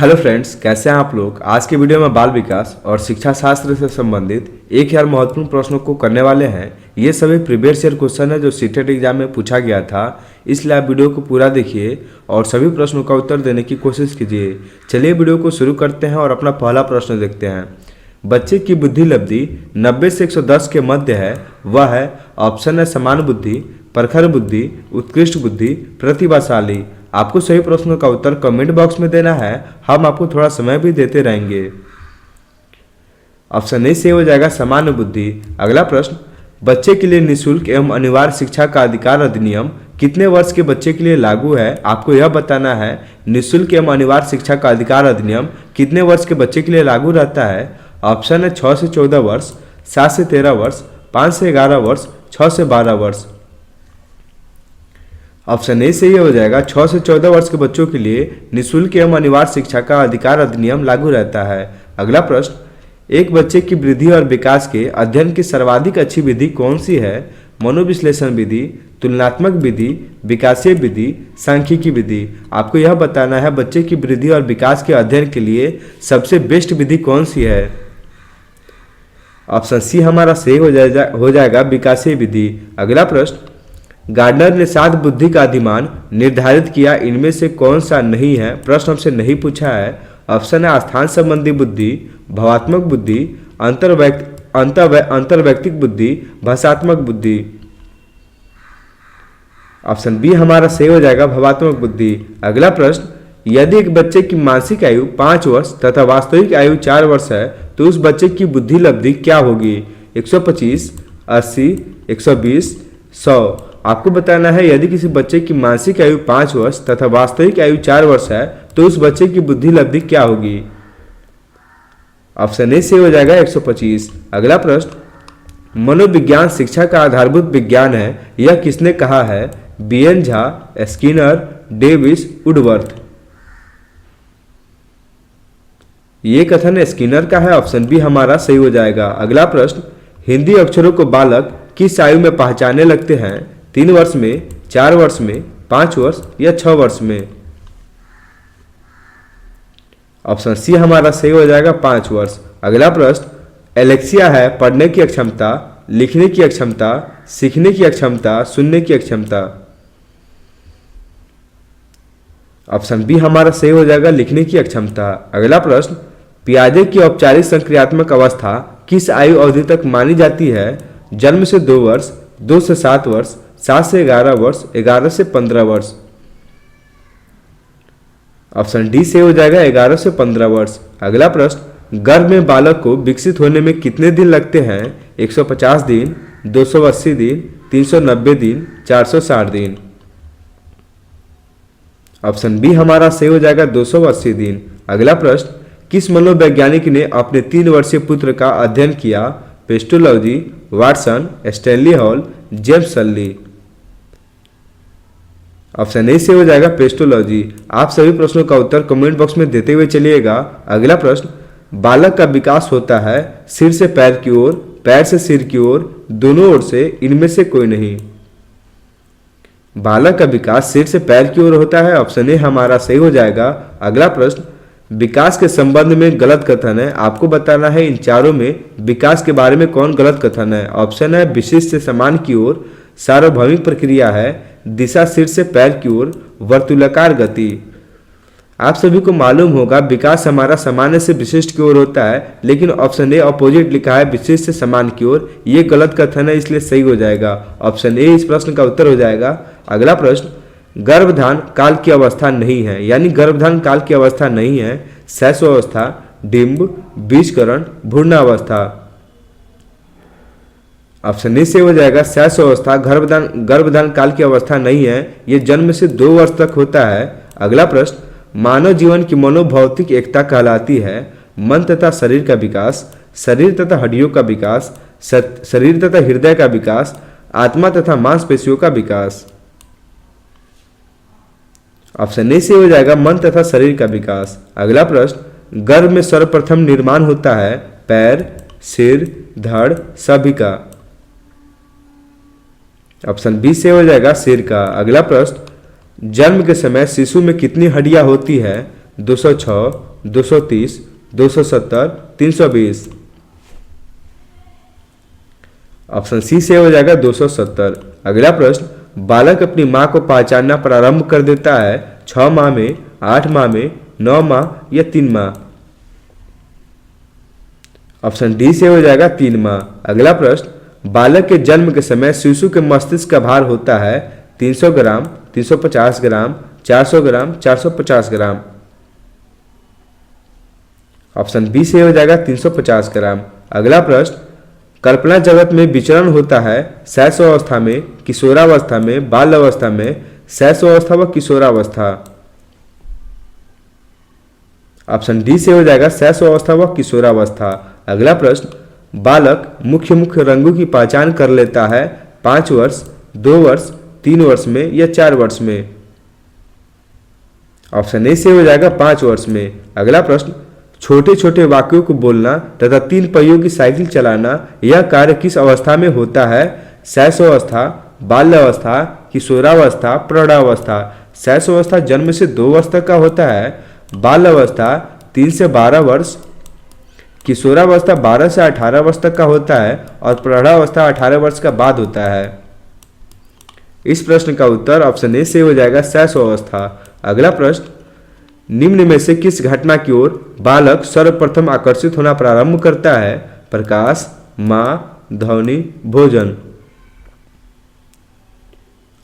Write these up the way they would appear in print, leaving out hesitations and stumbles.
Hello friends, कैसे हैं आप लोग। आज के वीडियो में बाल विकास और शिक्षा शास्त्र से संबंधित 1000 महत्वपूर्ण प्रश्नों को करने वाले हैं। ये सभी प्रीवियस ईयर क्वेश्चन है जो सीटेट एग्जाम में पूछा गया था, इसलिए आप वीडियो को पूरा देखिए और सभी प्रश्नों का उत्तर देने की कोशिश कीजिए। चलिए वीडियो को शुरू करते हैं और अपना पहला प्रश्न देखते हैं। बच्चे की बुद्धि लब्धि 90 से 110 के मध्य है, वह है ऑप्शन है समान बुद्धि, प्रखर बुद्धि, उत्कृष्ट बुद्धि, प्रतिभाशाली। आपको सही प्रश्नों का उत्तर कमेंट बॉक्स में देना है, हम आपको थोड़ा समय भी देते रहेंगे। ऑप्शन ए से हो जाएगा सामान्य बुद्धि। अगला प्रश्न, बच्चे के लिए निःशुल्क एवं अनिवार्य शिक्षा का अधिकार अधिनियम कितने वर्ष के बच्चे के लिए लागू है। आपको यह बताना है निःशुल्क एवं अनिवार्य शिक्षा का अधिकार अधिनियम कितने वर्ष के बच्चे के लिए लागू रहता है। ऑप्शन है 6 से 14 वर्ष, 7 से 13 वर्ष, 5 से 11 वर्ष, 6 से 12 वर्ष। ऑप्शन ए सही हो जाएगा 6 से 14 वर्ष के बच्चों के लिए निःशुल्क एवं अनिवार्य शिक्षा का अधिकार अधिनियम लागू रहता है। अगला प्रश्न, एक बच्चे की वृद्धि और विकास के अध्ययन की सर्वाधिक अच्छी विधि कौन सी है। मनोविश्लेषण विधि, तुलनात्मक विधि, विकासीय विधि, सांख्यिकी विधि। आपको यह बताना है बच्चे की वृद्धि और विकास के अध्ययन के लिए सबसे बेस्ट विधि कौन सी है। ऑप्शन सी हमारा सही हो जाएगा विकासीय विधि। अगला प्रश्न, गार्डनर ने 7 बुद्धि का अधिमान निर्धारित किया, इनमें से कौन सा नहीं है। प्रश्न हमसे नहीं पूछा है। ऑप्शन है स्थान संबंधी बुद्धि, भावात्मक बुद्धि, अंतर्वैयक्तिक बुद्धि, भाषात्मक बुद्धि। ऑप्शन बी हमारा सही हो जाएगा भावात्मक बुद्धि। अगला प्रश्न, यदि एक बच्चे की मानसिक आयु 5 वर्ष तथा वास्तविक आयु 4 वर्ष है तो उस बच्चे की बुद्धि लब्धि क्या होगी। 125, 80, 120, 100। आपको बताना है यदि किसी बच्चे की मानसिक आयु 5 वर्ष तथा वास्तविक आयु 4 वर्ष है तो उस बच्चे की बुद्धि लब्धि क्या होगी। ऑप्शन ए से हो जाएगा 125। अगला प्रश्न, मनोविज्ञान शिक्षा का आधारभूत विज्ञान है, यह किसने कहा है। B N Jha, Skinner, Davis, Woodworth. ये कथन स्किनर का है। ऑप्शन बी हमारा सही हो जाएगा। अगला प्रश्न, हिंदी अक्षरों को बालक किस आयु में पहचानने लगते हैं। 3 वर्ष में, 4 वर्ष में, 5 वर्ष या 6 वर्ष में। ऑप्शन सी हमारा सही हो जाएगा 5 वर्ष। अगला प्रश्न, एलेक्सिया है पढ़ने की अक्षमता, लिखने की अक्षमता, सीखने की अक्षमता, सुनने की अक्षमता। ऑप्शन बी हमारा सही हो जाएगा लिखने की अक्षमता। अगला प्रश्न, पियाजे की औपचारिक संक्रियात्मक अवस्था किस आयु अवधि तक मानी जाती है। जन्म से 2 वर्ष, 2 से 7 वर्ष, 7 से 11 वर्ष, 11 से 15 वर्ष। ऑप्शन डी से हो जाएगा 11 से 15 वर्ष। अगला प्रश्न, गर्भ में बालक को विकसित होने में कितने दिन लगते हैं। 150 दिन, 280 दिन, 390 दिन, 460 दिन। ऑप्शन बी हमारा सही हो जाएगा 280 दिन। अगला प्रश्न, किस मनोवैज्ञानिक ने अपने 3 वर्षीय पुत्र का अध्ययन किया। Pestalozzi, Watson, Stanley Hall, James Sully. Option A से हो जाएगा पेस्टोलॉजी। आप सभी प्रश्नों का उत्तर कमेंट बॉक्स में देते हुए चलिएगा। अगला प्रश्न, बालक का विकास होता है सिर से पैर की ओर, पैर से सिर की ओर, दोनों ओर से, इनमें से कोई नहीं। बालक का विकास सिर से पैर की ओर होता है। ऑप्शन ए हमारा सही हो जाएगा। अगला प्रश्न, विकास के संबंध में गलत कथन है। आपको बताना है इन चारों में विकास के बारे में कौन गलत कथन है। ऑप्शन है विशिष्ट से समान की ओर, सार्वभौमिक प्रक्रिया है, दिशा सिर से पैर की ओर, वर्तुलाकार गति। आप सभी को मालूम होगा विकास हमारा सामान्य से विशिष्ट की ओर होता है, लेकिन ऑप्शन ए अपोजिट लिखा है विशिष्ट से समान की ओर। ये गलत कथन है, इसलिए सही हो जाएगा। ऑप्शन ए इस प्रश्न का उत्तर हो जाएगा। अगला प्रश्न, गर्भधान काल की अवस्था नहीं है, यानी गर्भधान काल की अवस्था नहीं है। शैशवावस्था, डिंब, बीजकरण, भ्रूणावस्था। ऑप्शन ए से हो जाएगा शैशवावस्था गर्भधान काल की अवस्था नहीं है, ये जन्म से 2 वर्ष तक होता है। अगला प्रश्न, मानव जीवन की मनोभौतिक एकता कहलाती है। मन तथा शरीर का विकास, शरीर तथा हड्डियों का विकास, शरीर तथा हृदय का विकास, आत्मा तथा मांसपेशियों का विकास। ऑप्शन ए से हो जाएगा मन तथा शरीर का विकास। अगला प्रश्न, गर्भ में सर्वप्रथम निर्माण होता है पैर, सिर, धड़, सभी का। ऑप्शन बी से हो जाएगा सिर का। अगला प्रश्न, जन्म के समय शिशु में कितनी हड्डियां होती है। 206, 230, 270, 320। ऑप्शन सी से हो जाएगा 270। अगला प्रश्न, बालक अपनी मां को पहचानना प्रारंभ कर देता है 6 माह में, 8 माह में, 9 माह या 3 माह। ऑप्शन डी से हो जाएगा 3 माह। अगला प्रश्न, बालक के जन्म के समय शिशु के मस्तिष्क का भार होता है 300 ग्राम, 350 ग्राम, 400 ग्राम, 450 ग्राम। ऑप्शन बी से हो जाएगा 350 ग्राम। अगला प्रश्न, कल्पना जगत में विचरण होता है शैशवावस्था में, किशोरावस्था में, बाल्यावस्था में, शैशवावस्था व किशोरावस्था। ऑप्शन डी से हो जाएगा शैशवावस्था व किशोरावस्था। अगला प्रश्न, बालक मुख्य मुख्य रंगों की पहचान कर लेता है 5 वर्ष, 2 वर्ष, 3 वर्ष में या 4 वर्ष में। ऑप्शन ए से हो जाएगा 5 वर्ष में। अगला प्रश्न, छोटे छोटे वाक्यों को बोलना तथा 3 पहियों की साइकिल चलाना यह कार्य किस अवस्था में होता है? शैशवावस्था, बाल्यावस्था, किशोरावस्था, प्रौढ़ावस्था। शैशवावस्था जन्म से 2 वर्ष तक का होता है, बाल्यावस्था 3 से 12 वर्ष, किशोरावस्था 12 से 18 वर्ष तक का होता है और प्रौढ़ावस्था 18 वर्ष का बाद होता है। इस प्रश्न का उत्तर ऑप्शन ए से हो जाएगा शैशवावस्था। अगला प्रश्न, निम्न में से किस घटना की ओर बालक सर्वप्रथम आकर्षित होना प्रारंभ करता है? प्रकाश, माँ, ध्वनि, भोजन।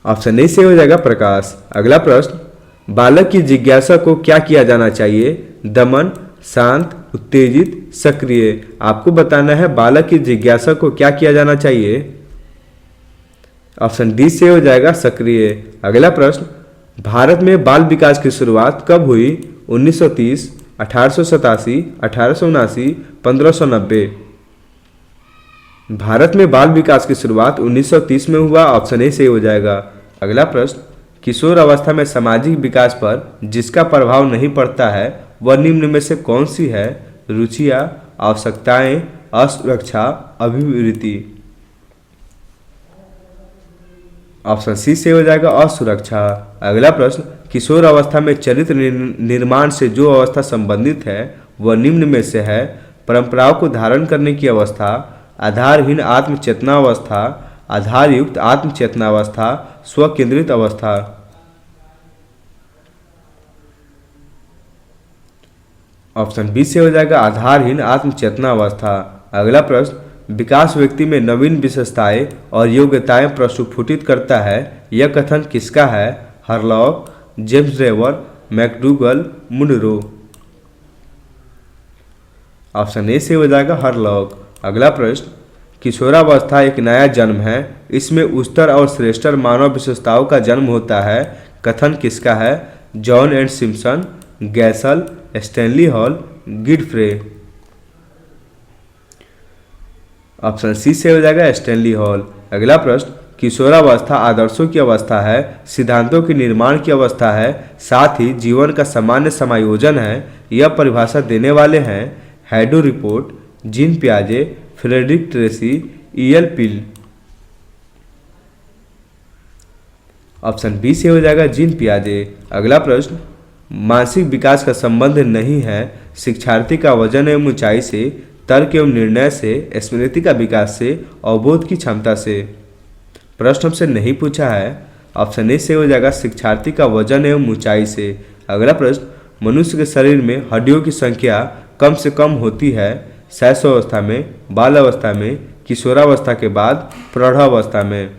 ऑप्शन ए से हो जाएगा प्रकाश। अगला प्रश्न, बालक की जिज्ञासा को क्या किया जाना चाहिए? दमन, शांत, उत्तेजित, सक्रिय। आपको बताना है बालक की जिज्ञासा को क्या किया जाना चाहिए। ऑप्शन डी से हो जाएगा सक्रिय। अगला प्रश्न, भारत में बाल विकास की शुरुआत कब हुई? 1930, 1887, 1879, 1590। भारत में बाल विकास की शुरुआत 1930 में हुआ। ऑप्शन ए से हो जाएगा। अगला प्रश्न, किशोर अवस्था में सामाजिक विकास पर जिसका प्रभाव नहीं पड़ता है वह निम्न में से कौन सी है? रुचियाँ, आवश्यकताएं, असुरक्षा, अभिवृत्ति। ऑप्शन सी से हो जाएगा असुरक्षा। अगला प्रश्न, किशोर अवस्था में चरित्र निर्माण से जो अवस्था संबंधित है वह निम्न में से है? परंपराओं को धारण करने की अवस्था, आधारहीन आत्मचेतना अवस्था, आधारयुक्त आत्मचेतना अवस्था, स्वकेंद्रित अवस्था। ऑप्शन बी से हो जाएगा आधारहीन आत्मचेतना अवस्था। अगला प्रश्न, विकास व्यक्ति में नवीन विशेषताएं और योग्यताएं प्रस्फुटित करता है यह कथन किसका है? Hurlock, James Drever, McDougall, Munro. Option A से हो जाएगा हरलॉक। अगला प्रश्न, किशोरावस्था एक नया जन्म है, इसमें उच्चतर और श्रेष्ठतर मानव विशेषताओं का जन्म होता है, कथन किसका है? John and Simpson, Gesell, Stanley Hall, गिडफ्रे। ऑप्शन सी से हो जाएगा स्टैनली हॉल। अगला प्रश्न, किशोरावस्था आदर्शों की अवस्था है, सिद्धांतों के निर्माण की अवस्था है, साथ ही जीवन का सामान्य समायोजन है। यह परिभाषा देने वाले हैं हैडो रिपोर्ट, जीन पियाजे, Frederick Tracy, E L. Peel. Option B से हो जाएगा जीन पियाजे। अगला प्रश्न, मानसिक विकास का संबंध नहीं है शिक्षार्थी का वजन एवं ऊंचाई से, तर्क एवं निर्णय से, स्मृति का विकास से, अवबोध की क्षमता से। प्रश्न हमसे नहीं पूछा है। ऑप्शन ए से हो जाएगा शिक्षार्थी का वजन एवं ऊंचाई से। अगला प्रश्न, मनुष्य के शरीर में हड्डियों की संख्या कम से कम होती है शैशवावस्था में, बाल्यावस्था में, किशोरावस्था के बाद, प्रौढ़ावस्था में।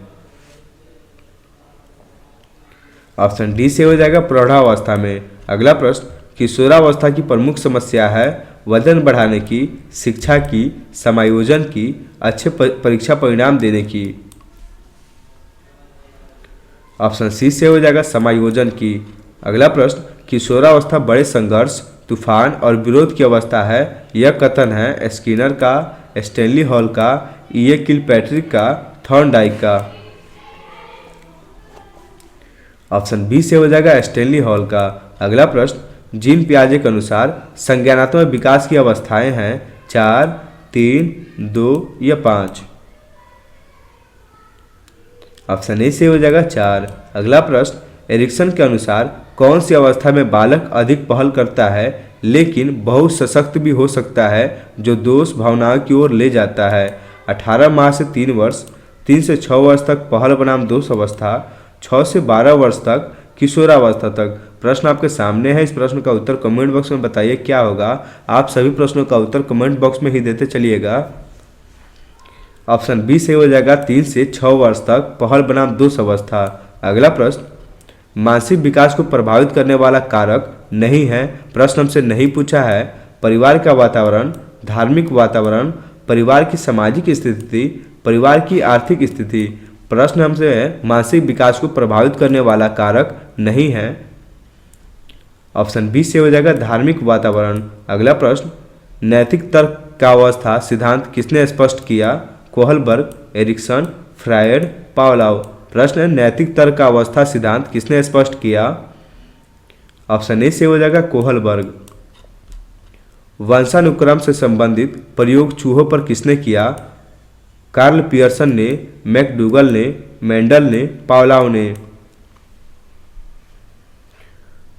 ऑप्शन डी से हो जाएगा प्रौढ़ावस्था में। अगला प्रश्न, किशोरावस्था की प्रमुख समस्या है वजन बढ़ाने की, शिक्षा की, समायोजन की, अच्छे परीक्षा परिणाम देने की। ऑप्शन सी से हो जाएगा समायोजन की। अगला प्रश्न, किशोरावस्था बड़े संघर्ष, तूफान और विरोध की अवस्था है। यह कथन है स्किनर का, स्टैनली हॉल का, ई.ए. किलपैट्रिक का, थॉर्नडाइक का। ऑप्शन बी से हो जाएगा स्टैनली हॉल का। अगला प्रश्न, जीन पियाजे के अनुसार संज्ञानात्मक विकास की अवस्थाएं हैं 4, 3, 2 या 5। ऑप्शन ए से हो जाएगा 4। अगला प्रश्न, एरिक्सन के अनुसार कौन सी अवस्था में बालक अधिक पहल करता है? लेकिन बहुत सशक्त भी हो सकता है, जो दोष भावनाओं की ओर ले जाता है। 18 माह से 3 वर्ष, 3 से 6 वर्ष तक पहल बनाम दोष अवस्था, 6 से 12 वर्ष तक किशोरावस्था तक। प्रश्न आपके सामने है। इस प्रश्न का उत्तर कमेंट बॉक्स में बताइए क्या होगा। आप सभी प्रश्नों का उत्तर कमेंट बॉक्स में ही देते चलिएगा। ऑप्शन बी से हो जाएगा 3 से 6 वर्ष तक पहल बनाम दोष अवस्था। अगला प्रश्न, मानसिक विकास को प्रभावित करने वाला कारक नहीं है। प्रश्न हमसे नहीं पूछा है। परिवार का वातावरण, धार्मिक वातावरण, परिवार की सामाजिक स्थिति, परिवार की आर्थिक स्थिति। प्रश्न हमसे है मानसिक विकास को प्रभावित करने वाला कारक नहीं है। ऑप्शन बी से हो जाएगा धार्मिक वातावरण। अगला प्रश्न, नैतिक तर्क का अवस्था सिद्धांत किसने स्पष्ट किया? Kohlberg, Erikson, Freud, Pavlov. प्रश्न है नैतिक तर्क का अवस्था सिद्धांत किसने स्पष्ट किया? ऑप्शन ए से हो जाएगा कोहलबर्ग। वंशानुक्रम से संबंधित प्रयोग चूहों पर किसने किया? कार्ल पियर्सन ने, मैकडूगल ने, मेंडल ने, पावलोव ने।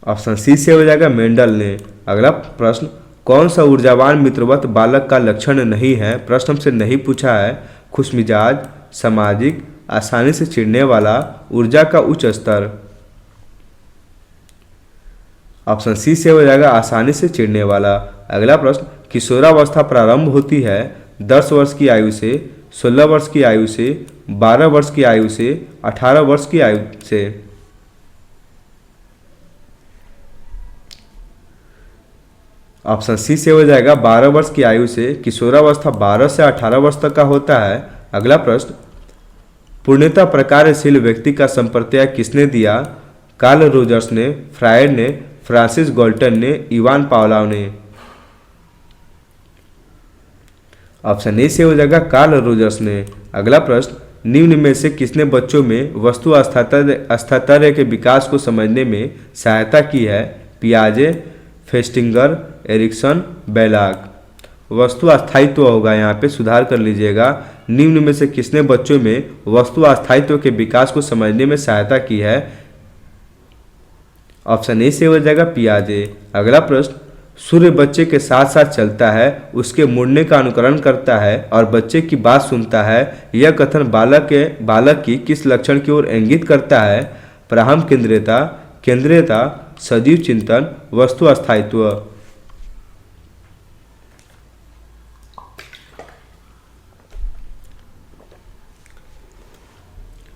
ऑप्शन सी से हो जाएगा मेंडल ने। अगला प्रश्न, कौन सा ऊर्जावान मित्रवत बालक का लक्षण नहीं है? प्रश्न हमसे नहीं पूछा है। खुशमिजाज, सामाजिक, आसानी से चिढ़ने वाला, ऊर्जा का उच्च स्तर। ऑप्शन सी से हो जाएगा आसानी से चिढ़ने वाला। अगला प्रश्न, किशोरावस्था प्रारंभ होती है 10 वर्ष की आयु से, 16 वर्ष की आयु से, 12 वर्ष की आयु से, 18 वर्ष की आयु से। ऑप्शन सी से हो जाएगा 12 वर्ष की आयु से। किशोरावस्था 12 से 18 वर्ष तक का होता है। अगला प्रश्न, पूर्णतः प्रकारशील व्यक्ति का संप्रत्यय किसने दिया? कार्ल रोजर्स ने, फ्रायड ने, फ्रांसिस गाल्टन ने, इवान पावलोव ने। ऑप्शन ए से हो जाएगा कार्ल रोजर्स ने। अगला प्रश्न, निम्न में से किसने बच्चों में वस्तु स्थायित्व के विकास को समझने में सहायता की है? पियाजे, फेस्टिंगर, एरिक्सन, बेलाग। वस्तु अस्थायित्व होगा, यहाँ पे सुधार कर लीजिएगा। निम्न में से किसने बच्चों में वस्तु अस्थायित्व के विकास को समझने में सहायता की है? ऑप्शन ए से हो जाएगा पियाजे। अगला प्रश्न, सूर्य बच्चे के साथ साथ चलता है, उसके मुड़ने का अनुकरण करता है और बच्चे की बात सुनता है। यह कथन बालक की किस लक्षण की ओर इंगित करता है? प्राहम केंद्रीयता, सजीव चिंतन, वस्तु अस्थायित्व।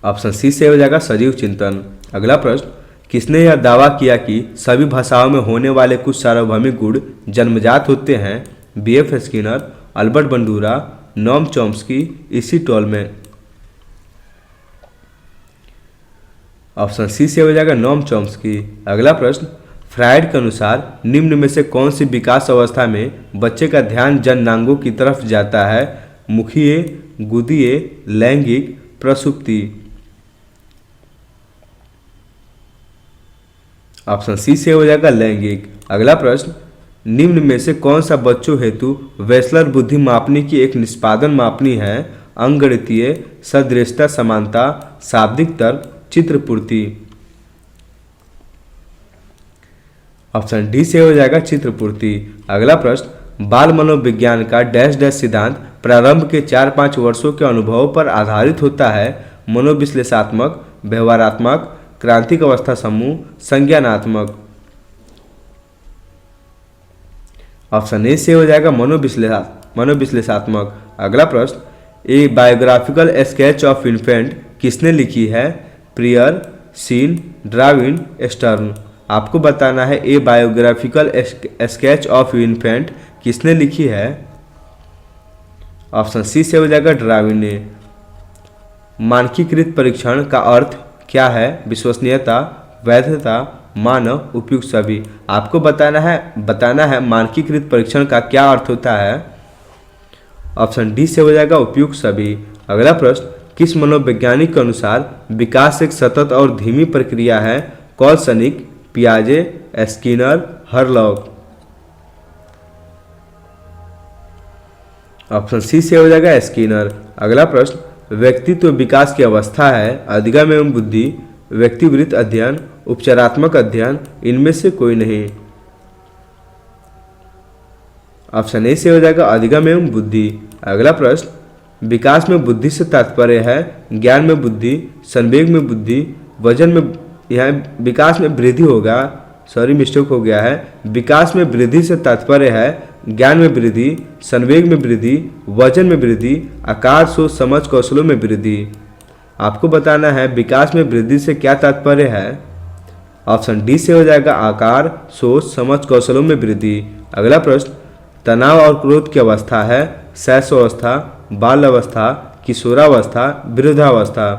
ऑप्शन सी से हो जाएगा सजीव चिंतन। अगला प्रश्न, किसने यह दावा किया कि सभी भाषाओं में होने वाले कुछ सार्वभौमिक गुण जन्मजात होते हैं? B.F. Skinner, Albert Bandura, Noam Chomsky, इसी टॉलमैन। ऑप्शन सी से हो जाएगा नोम चॉम्स्की। अगला प्रश्न, फ्रायड के अनुसार निम्न में से कौन सी विकास अवस्था में बच्चे का ध्यान जननांगों की तरफ जाता है? मुखीय, गुदीय, लैंगिक, प्रसुप्ति। ऑप्शन सी से हो जाएगा लैंगिक। अगला प्रश्न, निम्न में से कौन सा बच्चों हेतु वेस्लर बुद्धि मापनी की एक निष्पादन मापनी है? अंकगणितीय, सदृशता समानता, शाब्दिक तर्क, चित्रपूर्ति। ऑप्शन डी से हो जाएगा चित्रपूर्ति। अगला प्रश्न, बाल मनोविज्ञान का डैश डैश सिद्धांत प्रारंभ के 4-5 वर्षों के अनुभवों पर आधारित होता है? मनोविश्लेषणात्मक, व्यवहारात्मक, क्रांतिक अवस्था समूह, संज्ञानात्मक। ऑप्शन ए से हो जाएगा मनोविश्लेषणात्मक। अगला प्रश्न, a biographical sketch of infant किसने लिखी है? Preyer, Shinn, Darwin, Stern. आपको बताना है a biographical sketch of infant किसने लिखी है? ऑप्शन सी से हो जाएगा डार्विन ने। मानकीकृत परीक्षण का अर्थ क्या है? विश्वसनीयता, वैधता, मानव, उपयुक्त सभी। आपको बताना है मानकीकृत परीक्षण का क्या अर्थ होता है? ऑप्शन डी से हो जाएगा उपयुक्त सभी। अगला प्रश्न, किस मनोवैज्ञानिक के अनुसार विकास एक सतत और धीमी प्रक्रिया है? कॉलसनिक, पियाजे, स्किनर, हरलॉग। ऑप्शन सी से हो जाएगा स्किनर। अगला प्रश्न, व्यक्तित्व विकास की अवस्था है? अधिगम एवं बुद्धि, व्यक्तिवृत्त अध्ययन, उपचारात्मक अध्ययन, इनमें से कोई नहीं। ऑप्शन ए से हो जाएगा अधिगम एवं बुद्धि। अगला प्रश्न, विकास में बुद्धि से तात्पर्य है ज्ञान में बुद्धि, संवेग में बुद्धि, वजन में, यहाँ विकास में वृद्धि होगा, सॉरी मिस्टेक हो गया है। विकास में वृद्धि से तात्पर्य है ज्ञान में वृद्धि, संवेग में वृद्धि, वजन में वृद्धि, आकार, सोच, समझ, कौशलों में वृद्धि। आपको बताना है विकास में वृद्धि से क्या तात्पर्य है। ऑप्शन डी से हो जाएगा आकार, सोच, समझ, कौशलों में वृद्धि। अगला प्रश्न, तनाव और क्रोध की अवस्था है शैशवावस्था, बाल अवस्था, किशोरावस्था, वृद्धावस्था।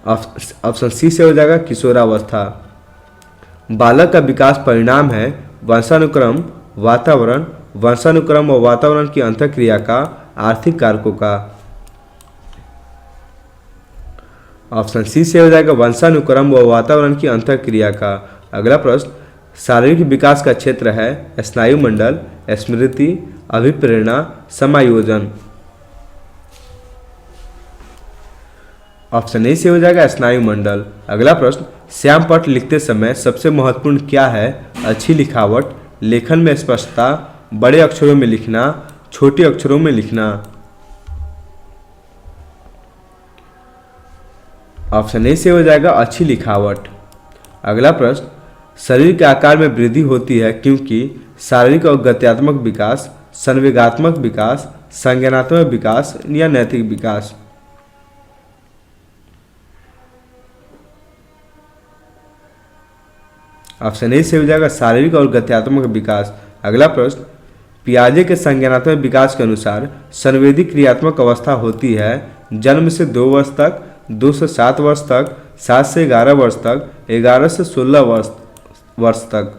ऑप्शन सी से हो जाएगा किशोरावस्था। बालक का विकास परिणाम है वंशानुक्रम, वातावरण, वंशानुक्रम और वातावरण की अंतःक्रिया का, आर्थिक कारकों का। ऑप्शन सी से हो जाएगा वंशानुक्रम व वातावरण की अंतःक्रिया का। अगला प्रश्न, शारीरिक विकास का क्षेत्र है स्नायु मंडल, स्मृति, अभिप्रेरणा, समायोजन। ऑप्शन ए से हो जाएगा स्नायु मंडल। अगला प्रश्न, श्याम पट लिखते समय सबसे महत्वपूर्ण क्या है। अच्छी लिखावट, लेखन में स्पष्टता, बड़े अक्षरों में लिखना, छोटे अक्षरों में लिखना। ऑप्शन ए से हो जाएगा अच्छी लिखावट। अगला प्रश्न, शरीर के आकार में वृद्धि होती है क्योंकि शारीरिक और गत्यात्मक विकास, संवेगात्मक विकास, संज्ञानात्मक विकास या नैतिक विकास। ऑप्शन ए से हो जाएगा शारीरिक और गत्यात्मक विकास। अगला प्रश्न, पियाजे के संज्ञानात्मक विकास के अनुसार संवेदी क्रियात्मक अवस्था होती है जन्म से 2 वर्ष तक, 2 से 7 वर्ष तक, 7 से 11 वर्ष तक, 11 से 16 वर्ष तक।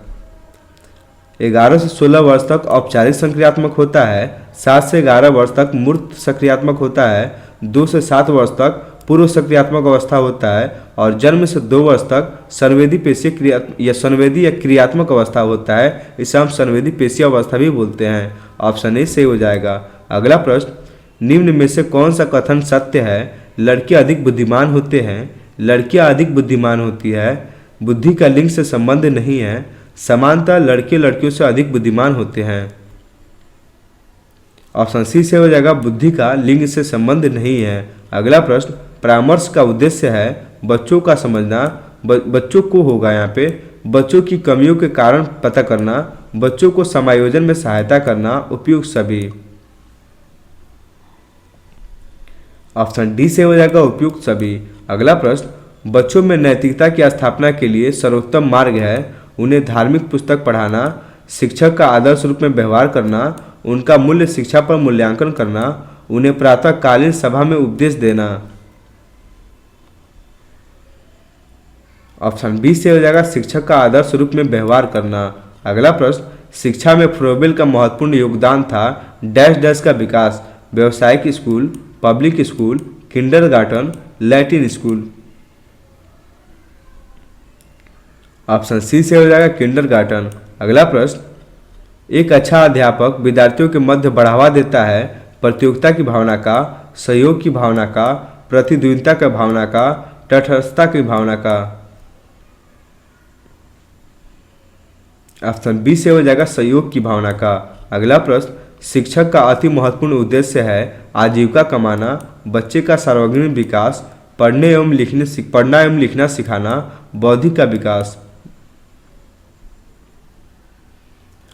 11 से 16 वर्ष तक औपचारिक सक्रियात्मक होता है, 7 से 11 वर्ष तक मूर्त सक्रियात्मक होता है, 2 से 7 वर्ष तक पूर्व सक्रियात्मक अवस्था होता है और जन्म से 2 वर्ष तक संवेदी पेशीय क्रिया या संवेदी या क्रियात्मक अवस्था होता है। इसे हम संवेदी पेशीय अवस्था भी बोलते हैं। ऑप्शन ए सही हो जाएगा। अगला प्रश्न, निम्न में से कौन सा कथन सत्य है। लड़कियां अधिक बुद्धिमान होते हैं, लड़कियां अधिक बुद्धिमान होती है, बुद्धि का लिंग से संबंध नहीं है, समानतः लड़के लड़कियों से अधिक बुद्धिमान होते हैं। ऑप्शन सी से हो जाएगा बुद्धि का लिंग से संबंध नहीं है। अगला प्रश्न, परामर्श का उद्देश्य है बच्चों का समझना, बच्चों को होगा यहाँ पे, बच्चों की कमियों के कारण पता करना, बच्चों को समायोजन में सहायता करना, उपयुक्त सभी। ऑप्शन डी से हो जाएगा उपयुक्त सभी। अगला प्रश्न, बच्चों में नैतिकता की स्थापना के लिए सर्वोत्तम मार्ग है उन्हें धार्मिक पुस्तक पढ़ाना, शिक्षक का आदर्श रूप में व्यवहार करना, उनका मूल्य शिक्षा पर मूल्यांकन करना, उन्हें प्रातःकालीन सभा में उपदेश देना। ऑप्शन बी से हो जाएगा शिक्षक का आदर्श रूप में व्यवहार करना। अगला प्रश्न, शिक्षा में फ्रोबेल का महत्वपूर्ण योगदान था डैश डैश का विकास, व्यावसायिक school, public school, kindergarten, Latin school. Option C से हो जाएगा किंडरगार्टन। अगला प्रश्न, एक अच्छा अध्यापक विद्यार्थियों के मध्य बढ़ावा देता है प्रतियोगिता की भावना का, सहयोग की भावना का, प्रतिद्वंद्विता की भावना का, तटस्थता की भावना का। ऑप्शन बी से हो जाएगा सहयोग की भावना का। अगला प्रश्न, शिक्षक का अति महत्वपूर्ण उद्देश्य है आजीविका कमाना, बच्चे का सार्वजनिक विकास, पढ़ना एवं लिखना सिखाना, बौद्धिक का विकास।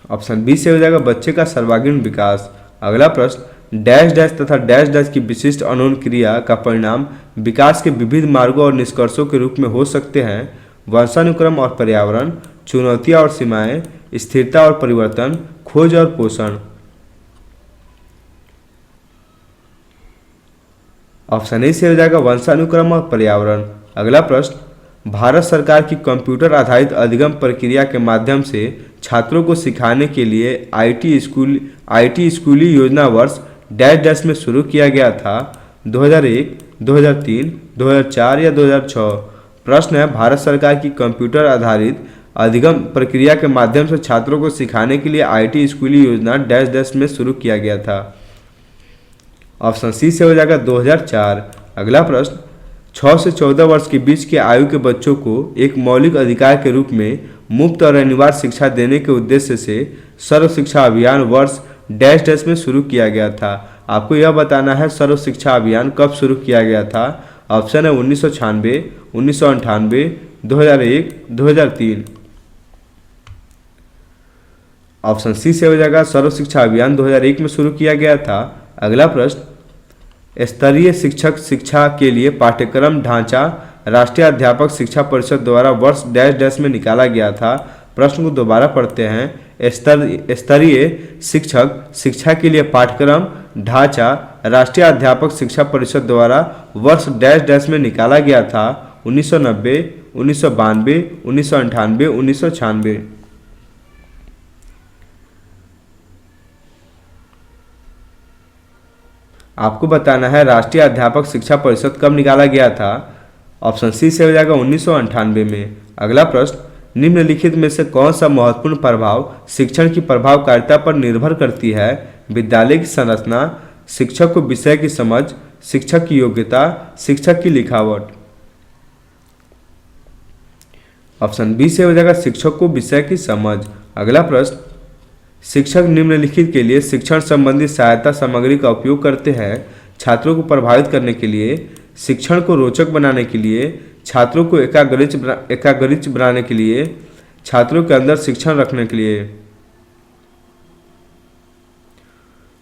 ऑप्शन बी से हो जाएगा बच्चे का सर्वांगीण विकास। अगला प्रश्न, डैश डैश तथा डैश डैश की विशिष्ट अनोन क्रिया का परिणाम विकास के विविध मार्गों और निष्कर्षों के रूप में हो सकते हैं वंशानुक्रम और पर्यावरण, चुनौतियां और सीमाएं, स्थिरता और परिवर्तन, खोज और पोषण। ऑप्शन ए से हो जाएगा वंशानुक्रम और पर्यावरण। अगला प्रश्न, भारत सरकार की कंप्यूटर आधारित अधिगम प्रक्रिया के माध्यम से छात्रों को सिखाने के लिए आईटी स्कूली योजना वर्ष डैश डैश में शुरू किया गया था 2001, 2003, 2004 या 2006। प्रश्न है, भारत सरकार की कंप्यूटर आधारित अधिगम प्रक्रिया के माध्यम से छात्रों को सिखाने के लिए आईटी स्कूली योजना डैश डैश में शुरू किया गया था। ऑप्शन सी से हो जाएगा 2004। अगला प्रश्न, 6 से 14 वर्ष के बीच की आयु के बच्चों को एक मौलिक अधिकार के रूप में मुफ्त और अनिवार्य शिक्षा देने के उद्देश्य से सर्व शिक्षा अभियान वर्ष डैश डैश में शुरू किया गया था। आपको यह बताना है सर्व शिक्षा अभियान कब शुरू किया गया था। ऑप्शन है 1996, 1998, 2001, 2003। ऑप्शन सी से हो जाएगा सर्व शिक्षा अभियान 2001 में शुरू किया गया था। अगला प्रश्न, स्तरीय शिक्षक शिक्षा के लिए पाठ्यक्रम ढांचा राष्ट्रीय अध्यापक शिक्षा परिषद द्वारा वर्ष डैश डैश में निकाला गया था। प्रश्न को दोबारा पढ़ते हैं। स्तरीय शिक्षक शिक्षा के लिए पाठ्यक्रम ढांचा राष्ट्रीय अध्यापक शिक्षा परिषद द्वारा वर्ष डैश डैश में निकाला गया था। 1990, 1992, 1998, 1996। आपको बताना है राष्ट्रीय अध्यापक शिक्षा परिषद कब निकाला गया था। ऑप्शन सी से हो जाएगा 1998 में। अगला प्रश्न, निम्नलिखित में से कौन सा महत्वपूर्ण प्रभाव शिक्षण की प्रभावकारिता पर निर्भर करती है। विद्यालय की संरचना, शिक्षक को विषय की समझ, शिक्षक की योग्यता, शिक्षक की लिखावट। ऑप्शन बी से हो जाएगा शिक्षक को विषय की समझ। अगला प्रश्न, शिक्षक निम्नलिखित के लिए शिक्षण संबंधी सहायता सामग्री का उपयोग करते हैं। छात्रों को प्रभावित करने के लिए, शिक्षण को रोचक बनाने के लिए, छात्रों को एकाग्रचित्त बनाने के लिए, छात्रों के अंदर शिक्षण रखने के लिए।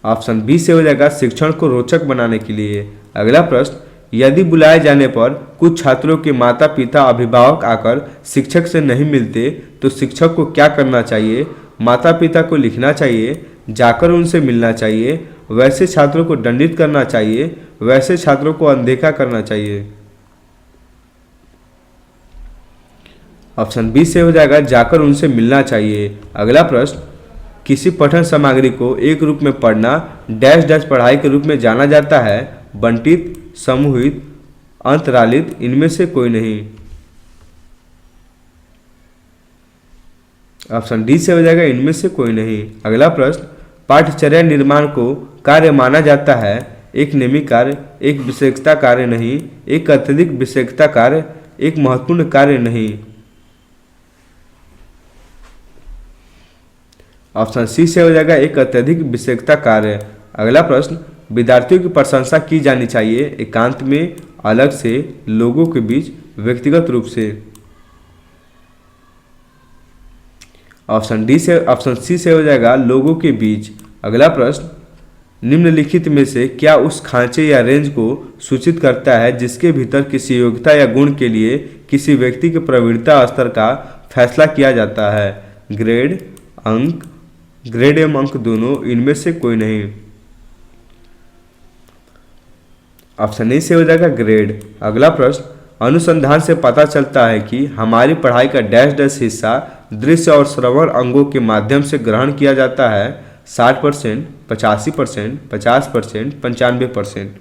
ऑप्शन बी से हो जाएगा शिक्षण को रोचक बनाने के लिए। अगला प्रश्न, यदि बुलाए जाने पर कुछ छात्रों के माता पिता अभिभावक आकर शिक्षक से नहीं मिलते तो शिक्षक को क्या करना चाहिए। माता पिता को लिखना चाहिए, जाकर उनसे मिलना चाहिए, वैसे छात्रों को दंडित करना चाहिए, वैसे छात्रों को अनदेखा करना चाहिए। ऑप्शन बी से हो जाएगा जाकर उनसे मिलना चाहिए। अगला प्रश्न, किसी पठन सामग्री को एक रूप में पढ़ना डैश डैश पढ़ाई के रूप में जाना जाता है। बंटित, समूहित, अंतरालित, इनमें से कोई नहीं। ऑप्शन डी से हो जाएगा इनमें से कोई नहीं। अगला प्रश्न, पाठ्यचर्या निर्माण को कार्य माना जाता है। एक नियमित कार्य, एक विषयकता कार्य नहीं, एक अत्यधिक विषयकता कार्य, एक महत्वपूर्ण कार्य नहीं। ऑप्शन सी से हो जाएगा एक अत्यधिक विषयकता कार्य। अगला प्रश्न, विद्यार्थियों की प्रशंसा की जानी चाहिए एकांत में, अलग से, लोगों के बीच, व्यक्तिगत रूप से। ऑप्शन सी से हो जाएगा लोगों के बीच। अगला प्रश्न, निम्नलिखित में से क्या उस खांचे या रेंज को सूचित करता है जिसके भीतर किसी योग्यता या गुण के लिए किसी व्यक्ति के प्रवीणता स्तर का फैसला किया जाता है। ग्रेड, अंक, ग्रेड एवं अंक दोनों, इनमें से कोई नहीं। ऑप्शन ए से हो जाएगा ग्रेड। अगला प्रश्न, अनुसंधान से पता चलता है कि हमारी पढ़ाई का डैश डैश हिस्सा दृश्य और श्रवण अंगों के माध्यम से ग्रहण किया जाता है। 60%, 85%, 50%, 95%।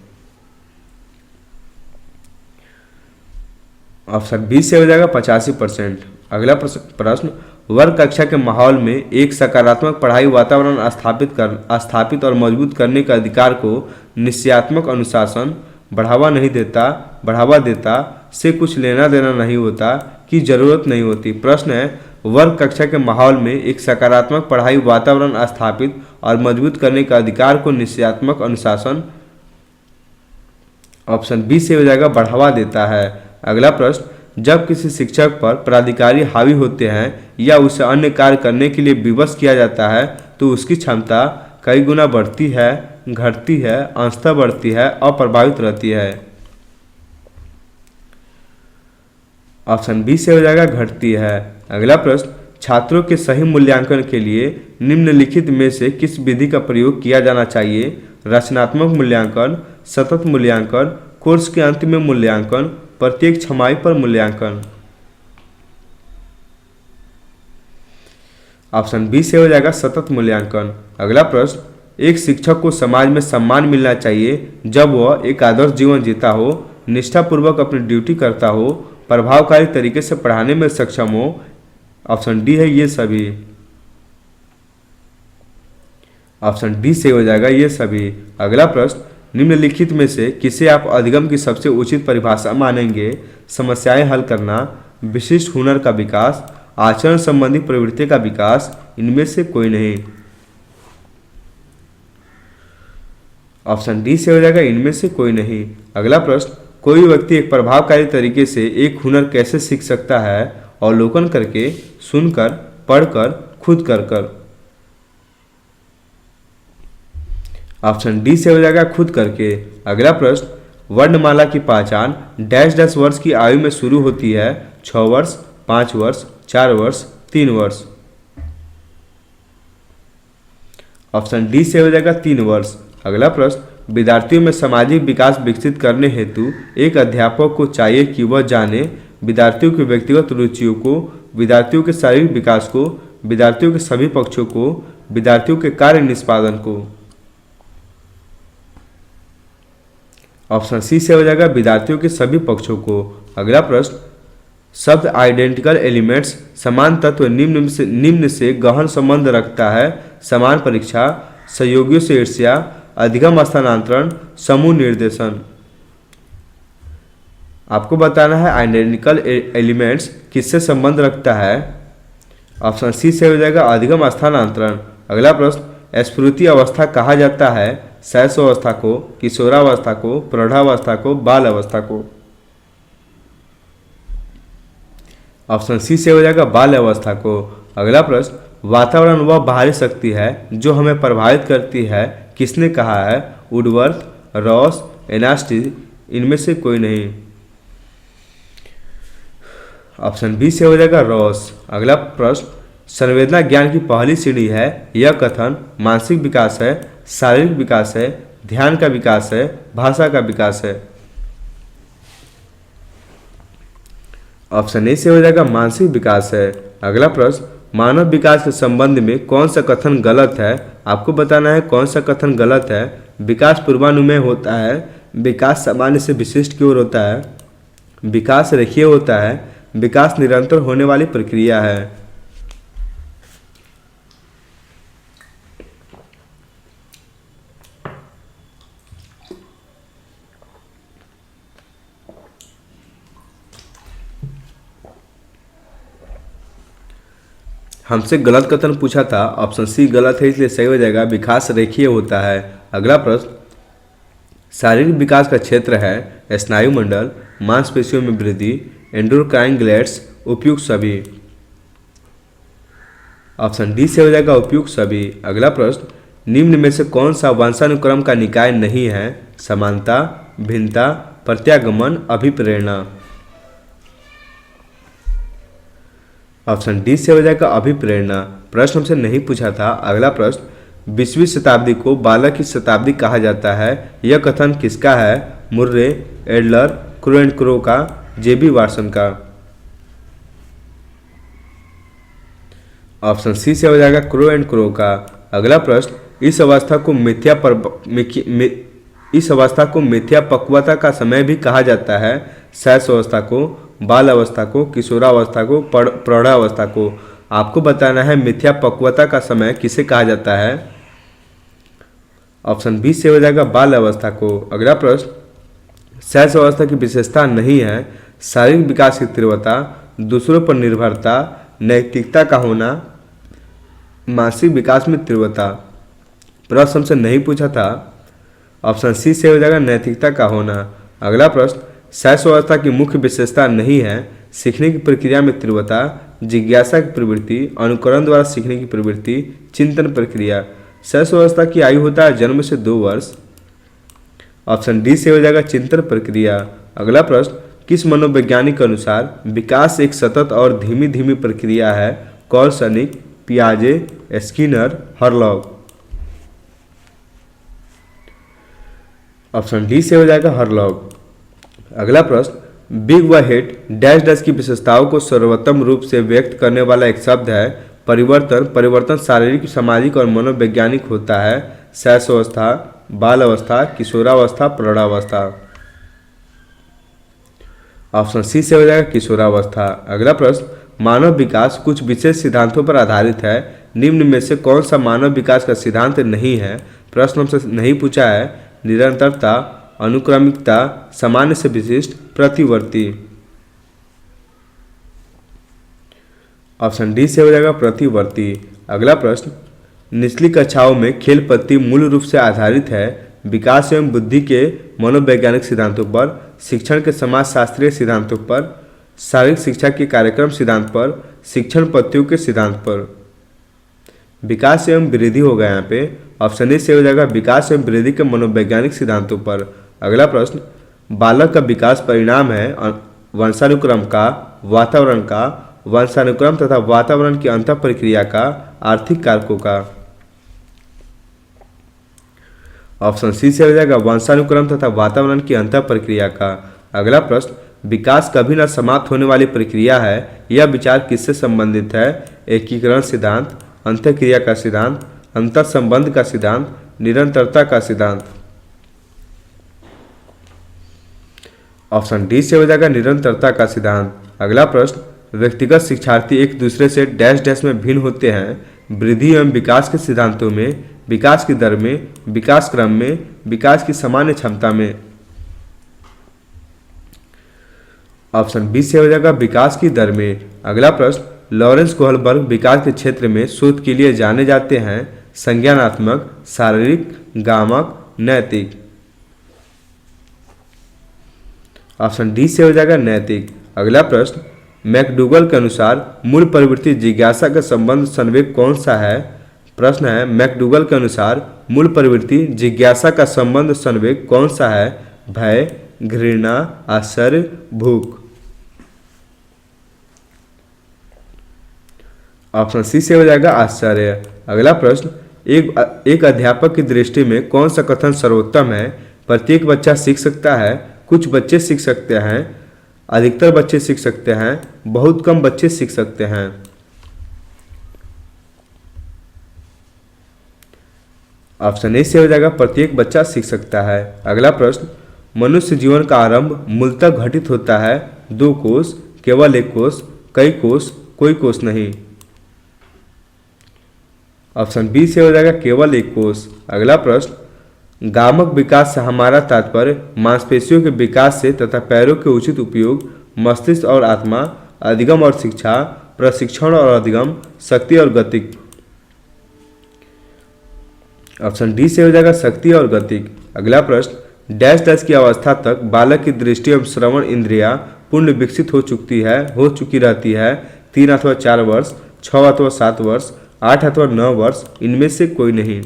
ऑप्शन बी से हो जाएगा 85%। अगला प्रश्न, वर्ग कक्षा के माहौल में एक सकारात्मक पढ़ाई वातावरण स्थापित और मजबूत करने के अधिकार को निश्चयात्मक अनुशासन बढ़ावा देता से कुछ लेना देना नहीं होता की जरूरत नहीं होती। प्रश्न है, वर्ग कक्षा के माहौल में एक सकारात्मक पढ़ाई वातावरण स्थापित और मजबूत करने का अधिकार को निश्चयात्मक अनुशासन, ऑप्शन बी से हो जाएगा बढ़ावा देता है। अगला प्रश्न, जब किसी शिक्षक पर प्राधिकारी हावी होते हैं या उसे अन्य कार्य करने के लिए विवश किया जाता है तो उसकी क्षमता कई गुना बढ़ती है, घटती है, अंशतः बढ़ती है, अप्रभावित रहती है। ऑप्शन बी से हो जाएगा घटती है। अगला प्रश्न, छात्रों के सही मूल्यांकन के लिए निम्नलिखित में से किस विधि का प्रयोग किया जाना चाहिए। रचनात्मक मूल्यांकन, सतत मूल्यांकन, कोर्स के अंत में मूल्यांकन, प्रत्येक छमाही पर मूल्यांकन। ऑप्शन बी से हो जाएगा सतत मूल्यांकन। अगला प्रश्न, एक शिक्षक को समाज में सम्मान मिलना चाहिए जब वह एक आदर्श जीवन जीता हो, निष्ठापूर्वक अपनी ड्यूटी करता हो, प्रभावकारी तरीके से पढ़ाने में सक्षम हो। ऑप्शन डी है ये सभी। ऑप्शन डी से हो जाएगा ये सभी। अगला प्रश्न, निम्नलिखित में से किसे आप अधिगम की सबसे उचित परिभाषा मानेंगे? समस्याएं हल करना, विशिष्ट हुनर का विकास, आचरण संबंधी प्रवृत्ति का विकास, इनमें से कोई नहीं। ऑप्शन डी से हो जाएगा इनमें से कोई नहीं। अगला प्रश्न, कोई व्यक्ति एक प्रभावकारी तरीके से एक हुनर कैसे सीख सकता है? अवलोकन करके, सुनकर, पढ़कर, खुद कर कर। ऑप्शन डी से हो जाएगा खुद करके। अगला प्रश्न, वर्णमाला की पहचान डैश डैश वर्ष की आयु में शुरू होती है? 6 वर्ष, 5 वर्ष, 4 वर्ष, 3 वर्ष। ऑप्शन डी से हो जाएगा 3 वर्ष। अगला प्रश्न, विद्यार्थियों में सामाजिक विकास विकसित करने हेतु एक अध्यापक को चाहिए कि वह जाने विद्यार्थियों की व्यक्तिगत रुचियों को, विद्यार्थियों के शारीरिक विकास को, विद्यार्थियों के सभी पक्षों को, विद्यार्थियों के कार्य निष्पादन को। ऑप्शन सी से हो जाएगा विद्यार्थियों के सभी पक्षों को। अगला प्रश्न, शब्द आइडेंटिकल एलिमेंट्स समान तत्व निम्न से गहन संबंध रखता है? समान परीक्षा, सहयोगियों से ईर्ष्या, अधिगम स्थानांतरण, समूह निर्देशन। आपको बताना है आइडेंटिकल एलिमेंट्स किससे संबंध रखता है? ऑप्शन सी से हो जाएगा अधिगम स्थानांतरण। अगला प्रश्न, स्फूर्ति अवस्था कहा जाता है? शैशवावस्था को, किशोरावस्था को, प्रौढ़ावस्था को, बाल अवस्था को। ऑप्शन सी से हो जाएगा बाल अवस्था को। अगला प्रश्न, वातावरण वह बाहरी शक्ति है जो हमें प्रभावित करती है, किसने कहा है? वुडवर्थ, रॉस, एनास्टी, इनमें से कोई नहीं। ऑप्शन बी से हो जाएगा रॉस। अगला प्रश्न, संवेदना ज्ञान की पहली सीढ़ी है? यह कथन मानसिक विकास है, शारीरिक विकास है, ध्यान का विकास है, भाषा का विकास है। ऑप्शन ए से हो जाएगा मानसिक विकास है। अगला प्रश्न, मानव विकास के संबंध में कौन सा कथन गलत है? आपको बताना है कौन सा कथन गलत है। विकास पूर्वानुमेय होता है, विकास सामान्य से विशिष्ट की ओर होता है, विकास रेखीय होता है, विकास निरंतर होने वाली प्रक्रिया है। हमसे गलत कथन पूछा था, ऑप्शन सी गलत है, इसलिए सही हो जाएगा विकास रेखीय होता है। अगला प्रश्न, शारीरिक विकास का क्षेत्र है स्नायु मंडल, मांसपेशियों में वृद्धि, एंडोक्राइन ग्लैंड्स, उपयुक्त सभी। ऑप्शन डी से हो जाएगा उपयुक्त सभी। अगला प्रश्न, निम्न में से कौन सा वंशानुक्रम का निकाय नहीं है? समानता, भिन्नता, प्रत्यागमन, अभिप्रेरणा। ऑप्शन डी से हो जाएगा अभिप्रेरणा। प्रश्न हमसे नहीं पूछा था। अगला प्रश्न, 20वीं शताब्दी को बालक की शताब्दी कहा जाता है? यह कथन किसका है? Murray, Adler, crow and crow का, जेबी वाटसन का। ऑप्शन सी से हो जाएगा क्रो एंड क्रो का। अगला प्रश्न, इस अवस्था को मिथ्या पक्वता का समय भी कहा जाता है? शैशवावस्था को, बाल अवस्था को, किशोरावस्था को, प्रौढ़ावस्था को। आपको बताना है मिथ्या पक्वता का समय किसे कहा जाता है? ऑप्शन बी से हो जाएगा बाल अवस्था को। अगला प्रश्न, शैशवावस्था की विशेषता नहीं है? शारीरिक विकास की तीव्रता, दूसरों पर निर्भरता, नैतिकता का होना, मानसिक विकास में तीव्रता। प्रश्न हमसे नहीं पूछा था। ऑप्शन सी से हो जाएगा नैतिकता का होना। अगला प्रश्न, शैशवावस्था की मुख्य विशेषता नहीं है? सीखने की प्रक्रिया में तीव्रता, जिज्ञासा की प्रवृत्ति, अनुकरण द्वारा सीखने की प्रवृत्ति, चिंतन प्रक्रिया। शैशवावस्था की आयु होता है जन्म से 2 वर्ष। ऑप्शन डी से हो जाएगा चिंतन प्रक्रिया। अगला प्रश्न, किस मनोवैज्ञानिक के अनुसार विकास एक सतत और धीमी धीमी प्रक्रिया है? कॉल सनिक, पियाजे, स्किनर, हरलॉग। ऑप्शन डी से हो जाएगा हरलॉग। अगला प्रश्न, बिग व हिट डैश डैश की विशेषताओं को सर्वोत्तम रूप से व्यक्त करने वाला एक शब्द है? परिवर्तन शारीरिक, सामाजिक और मनोवैज्ञानिक होता है। शैशवावस्था, बाल अवस्था, किशोरावस्था, प्रौढ़ावस्था। ऑप्शन सी से हो जाएगा किशोरावस्था। अगला प्रश्न, मानव विकास कुछ विशेष सिद्धांतों पर आधारित है। निम्न में से कौन सा मानव विकास का सिद्धांत नहीं है? प्रश्न हमसे नहीं पूछा है। निरंतरता, अनुक्रमिकता, सामान्य से विशिष्ट, प्रतिवर्ती। ऑप्शन डी से हो जाएगा प्रतिवर्ती। अगला प्रश्न, निचली कक्षाओं में खेल पद्धति मूल रूप से आधारित है विकास एवं बुद्धि के मनोवैज्ञानिक सिद्धांतों पर, शिक्षण के समाजशास्त्रीय सिद्धांतों पर, शारीरिक शिक्षा के कार्यक्रम सिद्धांत पर, शिक्षण पद्धतियों के सिद्धांत पर। विकास एवं वृद्धि होगा यहाँ पे। ऑप्शन ए से हो जाएगा विकास एवं वृद्धि के मनोवैज्ञानिक सिद्धांतों पर। अगला प्रश्न, बालक का विकास परिणाम है वंशानुक्रम का, वातावरण का, वंशानुक्रम तथा वातावरण की अंतः प्रक्रिया का, आर्थिक कारकों का। ऑप्शन सी से हो जाएगा वंशानुक्रम तथा वातावरण की अंतः प्रक्रिया का। अगला प्रश्न, विकास कभी न समाप्त होने वाली प्रक्रिया है, यह विचार किससे संबंधित है? एकीकरण सिद्धांत, अंतःक्रिया का सिद्धांत, अंतर संबंध का सिद्धांत, निरंतरता का सिद्धांत। ऑप्शन डी से हो जाएगा निरंतरता का सिद्धांत। अगला प्रश्न, व्यक्तिगत शिक्षार्थी एक दूसरे से डैश डैश में भिन्न होते हैं वृद्धि एवं विकास के सिद्धांतों में, विकास की दर में, विकास क्रम में, विकास की सामान्य क्षमता में। ऑप्शन बी से हो जाएगा विकास की दर में। अगला प्रश्न, लॉरेंस कोहलबर्ग विकास के क्षेत्र में शोध के लिए जाने जाते हैं संज्ञानात्मक, शारीरिक, गामक, नैतिक। ऑप्शन डी से हो जाएगा नैतिक। अगला प्रश्न, मैकडूगल के अनुसार मूल प्रवृत्ति जिज्ञासा का संबंध संवेग कौन सा है? प्रश्न है, मैकडूगल के अनुसार मूल प्रवृत्ति जिज्ञासा का संबंध संवेग कौन सा है? भय, घृणा, आश्चर्य, भूख। ऑप्शन सी से हो जाएगा आश्चर्य। अगला प्रश्न, एक अध्यापक की दृष्टि में कौन सा कथन सर्वोत्तम है? प्रत्येक बच्चा सीख सकता है, कुछ बच्चे सीख सकते हैं, अधिकतर बच्चे सीख सकते हैं, बहुत कम बच्चे सीख सकते हैं। ऑप्शन ए से हो जाएगा प्रत्येक बच्चा सीख सकता है। अगला प्रश्न, मनुष्य जीवन का आरंभ मूलतः घटित होता है 2 कोष, केवल 1 कोष, कई कोष, कोई कोष नहीं। ऑप्शन बी से हो जाएगा केवल 1 कोष। अगला प्रश्न, गामक विकास से हमारा तात्पर्य मांसपेशियों के विकास से तथा पैरों के उचित उपयोग, मस्तिष्क और आत्मा, अधिगम और शिक्षा, प्रशिक्षण और अधिगम, शक्ति और गतिक। ऑप्शन डी से हो जाएगा शक्ति और गतिक। अगला प्रश्न, डैश डैश की अवस्था तक बालक की दृष्टि एवं श्रवण इंद्रियां पूर्ण विकसित हो चुकी रहती है 3 अथवा 4 वर्ष, 6 अथवा 7 वर्ष, 8 अथवा 9 वर्ष, इनमें से कोई नहीं।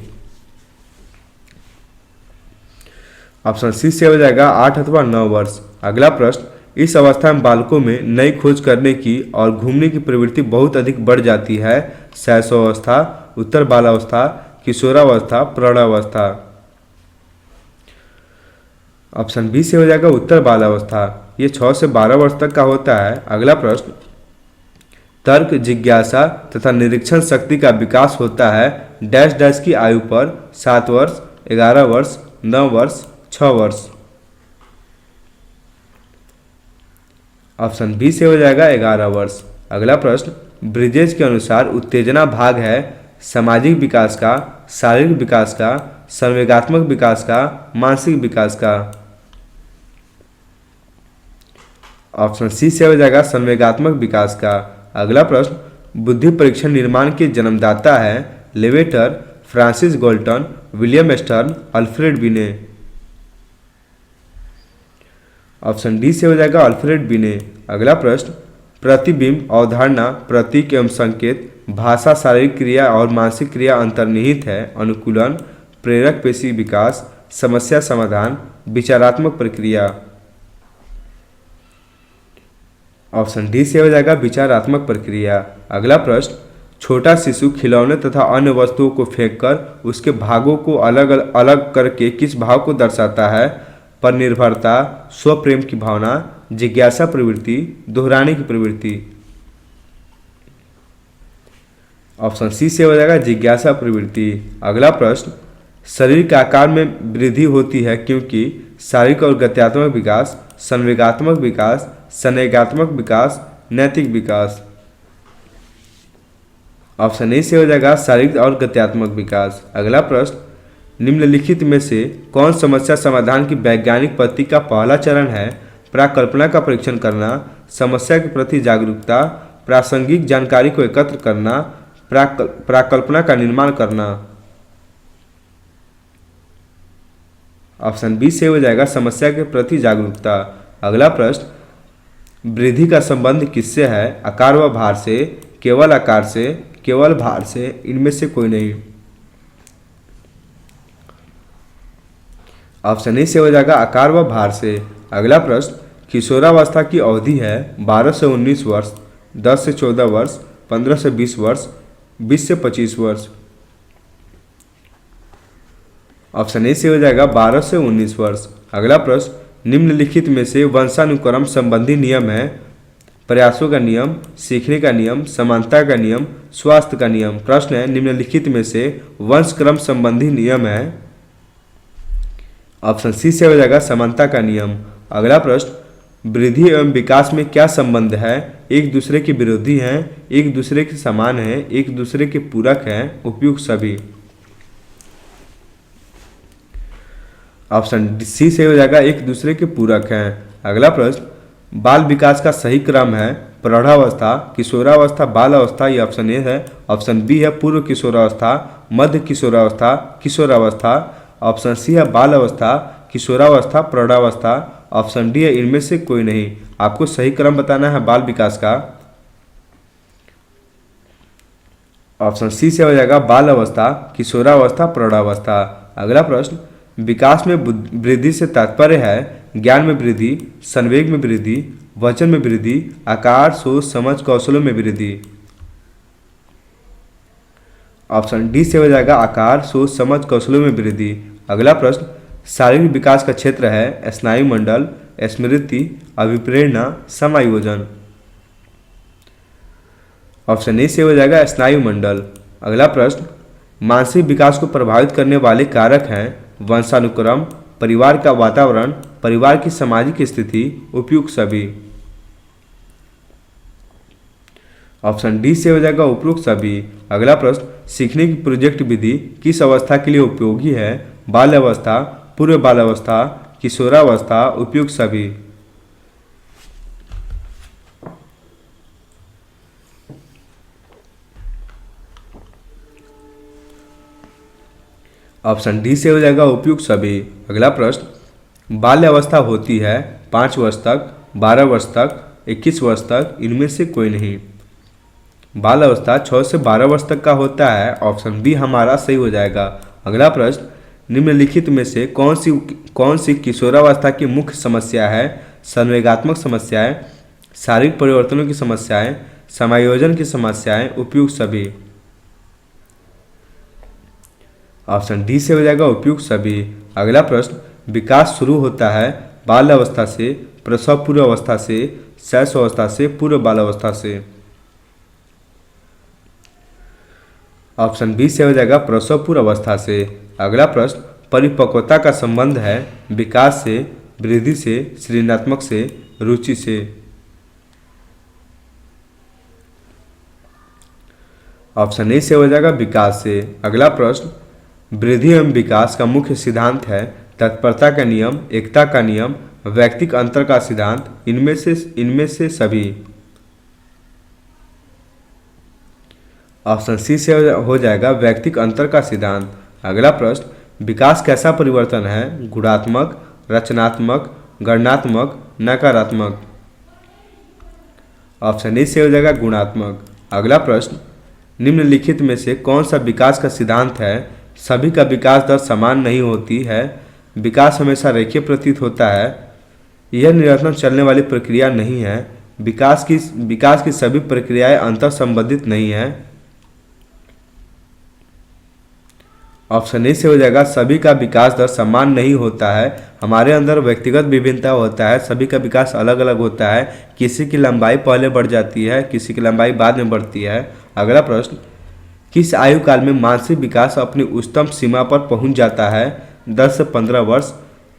ऑप्शन सी से हो जाएगा 8 अथवा 9 वर्ष। अगला प्रश्न, इस अवस्था में बालकों में नई खोज करने की और घूमने की प्रवृत्ति बहुत अधिक बढ़ जाती है। शैशवावस्था, उत्तर बालावस्था, किशोरावस्था, प्रौढ़ावस्था। ऑप्शन बी से हो जाएगा उत्तर बालावस्था। ये 6 से 12 वर्ष तक का होता है। अगला प्रश्न, तर्क, जिज्ञासा तथा निरीक्षण शक्ति का विकास होता है डैश डैश की आयु पर 7 वर्ष, 11 वर्ष, 9 वर्ष, 6 वर्ष। ऑप्शन बी से हो जाएगा 11 वर्ष। अगला प्रश्न, ब्रिजेश के अनुसार उत्तेजना भाग है सामाजिक विकास का, शारीरिक विकास का, संवेगात्मक विकास का, मानसिक विकास का। ऑप्शन सी से हो जाएगा संवेगात्मक विकास का। अगला प्रश्न, बुद्धि परीक्षण निर्माण के जन्मदाता है Lavater, Francis Galton, William Stern, Alfred Binet. Option D से हो जाएगा अल्फ्रेड बिने। अगला प्रश्न, प्रतिबिंब, अवधारणा, प्रतीक एवं संकेत, भाषा, शारीरिक क्रिया और मानसिक क्रिया अंतर्निहित है अनुकूलन, प्रेरक पेशी विकास, समस्या समाधान, विचारात्मक प्रक्रिया। ऑप्शन डी से हो जाएगा विचारात्मक प्रक्रिया। अगला प्रश्न, छोटा शिशु खिलौने तथा अन्य वस्तुओं को फेंककर उसके भागों को अलग अलग करके किस भाव को दर्शाता है? पर निर्भरता, स्वप्रेम की भावना, जिज्ञासा प्रवृत्ति, दोहराने की प्रवृत्ति। ऑप्शन सी से हो जाएगा जिज्ञासा प्रवृत्ति। अगला प्रश्न, शरीर के आकार में वृद्धि होती है क्योंकि शारीरिक और गत्यात्मक विकास, संवेगात्मक विकास, स्नेहात्मक विकास, नैतिक विकास। ऑप्शन ए से हो जाएगा शारीरिक और गत्यात्मक विकास। अगला प्रश्न, निम्नलिखित में से कौन समस्या समाधान की वैज्ञानिक पद्धति का पहला चरण है? प्राकल्पना का परीक्षण करना, समस्या के प्रति जागरूकता, प्रासंगिक जानकारी को एकत्र करना, प्राकल्पना का निर्माण करना। ऑप्शन बी से हो जाएगा समस्या के प्रति जागरूकता। अगला प्रश्न, वृद्धि का संबंध किससे है? आकार व भार से, केवल आकार से, केवल भार से, इनमें से कोई नहीं। ऑप्शन ए से हो जाएगा आकार व भार से। अगला प्रश्न, किशोरावस्था की अवधि है 12 से 19 वर्ष, 10 से 14 वर्ष, 15 से 20 वर्ष, 20 से 25 वर्ष। ऑप्शन ए से हो जाएगा 12 से 19 वर्ष। अगला प्रश्न, निम्नलिखित में से वंशानुक्रम संबंधी नियम है? प्रयासों का नियम, सीखने का नियम, समानता का नियम, स्वास्थ्य का नियम। प्रश्न है, निम्नलिखित में से वंशक्रम संबंधी नियम है? ऑप्शन सी से हो जाएगा समानता का नियम। अगला प्रश्न, वृद्धि एवं विकास में क्या संबंध है? एक दूसरे के विरोधी हैं, एक दूसरे के समान हैं, एक दूसरे के पूरक हैं, उपयुक्त सभी। ऑप्शन सी से हो जाएगा एक दूसरे के पूरक हैं। अगला प्रश्न, बाल विकास का सही क्रम है? प्रौढ़ावस्था, किशोरावस्था, बाल अवस्था। ये ऑप्शन ए है। ऑप्शन बी है पूर्व किशोरावस्था, मध्य किशोरावस्था, किशोरावस्था। ऑप्शन सी है बाल अवस्था, किशोरावस्था, प्रौढ़ावस्था। ऑप्शन डी है इनमें से कोई नहीं। आपको सही क्रम बताना है बाल विकास का। ऑप्शन सी से हो जाएगा बाल अवस्था, किशोरावस्था, प्रौढ़ावस्था। अगला प्रश्न, विकास में वृद्धि से तात्पर्य है? ज्ञान में वृद्धि, संवेग में वृद्धि, वचन में वृद्धि, आकार, सोच, समझ, कौशलों में वृद्धि। ऑप्शन डी से हो जाएगा आकार, सोच, समझ, कौशलों में वृद्धि। अगला प्रश्न, शारीरिक विकास का क्षेत्र है? स्नायु मंडल, स्मृति, अभिप्रेरणा, समायोजन। ऑप्शन ए से हो जाएगा स्नायु मंडल। अगला प्रश्न, मानसिक विकास को प्रभावित करने वाले कारक हैं? वंशानुक्रम, परिवार का वातावरण, परिवार की सामाजिक स्थिति, उपयुक्त सभी। ऑप्शन डी से हो जाएगा उपयुक्त सभी। अगला प्रश्न, सीखने की प्रोजेक्ट विधि किस अवस्था के लिए उपयोगी है? बाल अवस्था, पूर्व बाल अवस्था, किशोरावस्था, उपयुक्त सभी। ऑप्शन डी से हो जाएगा उपयुक्त सभी। अगला प्रश्न, बाल्य अवस्था होती है 5 वर्ष तक, 12 वर्ष तक, 21 वर्ष तक, इनमें से कोई नहीं। बाल अवस्था 6 से 12 वर्ष तक का होता है। ऑप्शन बी हमारा सही हो जाएगा। अगला प्रश्न, निम्नलिखित में से कौन सी किशोरावस्था की मुख्य समस्या है? संवेगात्मक समस्याएं, शारीरिक परिवर्तनों की समस्याएं, समायोजन की समस्याएं, उपयुक्त सभी। ऑप्शन डी से हो जाएगा उपयुक्त सभी। अगला प्रश्न, विकास शुरू होता है बाल अवस्था से, प्रसव पूर्व अवस्था से, शैशव अवस्था से, पूर्व बाल अवस्था से। ऑप्शन बी से हो जाएगा प्रसव पूर्व अवस्था से। अगला प्रश्न, परिपक्वता का संबंध है? विकास से, वृद्धि से, सृजनात्मक से, रुचि से। ऑप्शन ए से हो जाएगा विकास से। अगला प्रश्न, वृद्धि एवं विकास का मुख्य सिद्धांत है? तत्परता का नियम, एकता का नियम, व्यक्तिक अंतर का सिद्धांत, इनमें से सभी। ऑप्शन सी से हो जाएगा व्यक्तिक अंतर का सिद्धांत। अगला प्रश्न, विकास कैसा परिवर्तन है? गुणात्मक, रचनात्मक, गणनात्मक, नकारात्मक। ऑप्शन ए से हो जाएगा गुणात्मक। अगला प्रश्न, निम्नलिखित में से कौन सा विकास का सिद्धांत है? सभी का विकास दर समान नहीं होती है, विकास हमेशा रेखीय प्रतीत होता है, यह निरंतर चलने वाली प्रक्रिया नहीं है, विकास की सभी प्रक्रियाएं अंतर संबंधित नहीं है। ऑप्शन ए से हो जाएगा सभी का विकास दर समान नहीं होता है, हमारे अंदर व्यक्तिगत विभिन्नता होता है, सभी का विकास अलग अलग होता है, किसी की लंबाई पहले बढ़ जाती है, किसी की लंबाई बाद में बढ़ती है। अगला प्रश्न, किस आयु काल में मानसिक विकास अपनी उच्चतम सीमा पर पहुंच जाता है? 10 से 15 वर्ष,